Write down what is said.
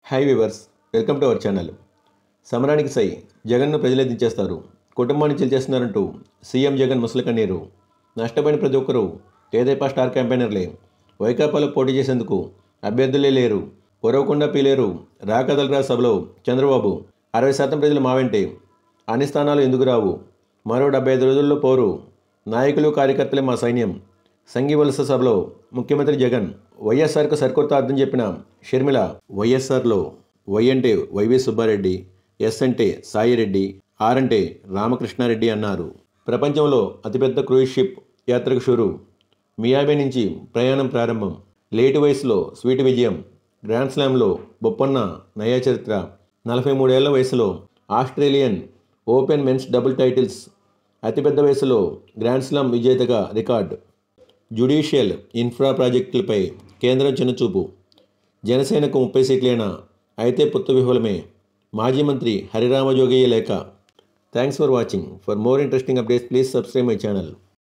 Hi viewers, welcome to our channel. సమరానికి సై జగన్ను ప్రజలే దించేస్తారు, కుటుంబాన్ని చీల్చేస్తున్నారంటూ సీఎం జగన్ ముసలి కన్నీరు. నష్టపోయిన ప్రతి ఒక్కరూ తెదేపా స్టార్ క్యాంపెయినర్లే. వైకాపాలో పోటీ చేసేందుకు అభ్యర్థులే లేరు. పొరవకుండా పీలేరు రాకదలరా సభలో చంద్రబాబు. 60% ప్రజలు మావెంటే, అన్ని స్థానాలు ఎందుకు రావు, మరో 75 రోజుల్లో పోరు, నాయకులు కార్యకర్తలే మా సైన్యం. సంఘీవలస సభలో ముఖ్యమంత్రి జగన్. వైఎస్ఆర్కు సరికొత్త అర్థం చెప్పిన షర్మిల. వైఎస్ఆర్లో వై అంటే వైవి సుబ్బారెడ్డి, ఎస్ అంటే సాయిరెడ్డి, ఆర్ అంటే రామకృష్ణారెడ్డి అన్నారు. ప్రపంచంలో అతిపెద్ద క్రూయిజ్ షిప్ యాత్రకు షురు. మియామి నుంచి ప్రయాణం ప్రారంభం. లేటు వయసులో స్వీట్ విజయం. గ్రాండ్ స్లామ్లో బొప్పన్న నయా చరిత్ర. 43 ఏళ్ల వయసులో Australian open men's double titles. అతిపెద్ద వయసులో గ్రాండ్ స్లామ్ విజేతగా రికార్డ్. జ్యుడిషియల్ ఇన్ఫ్రా ప్రాజెక్టులపై కేంద్రం చిన్నచూపు. జనసేనకు 30 సీట్లేనా, అయితే పొత్తు విఫలమే. మాజీ మంత్రి హరిరామ జోగయ్య లేఖ. Thanks for watching. For more interesting updates please subscribe my channel.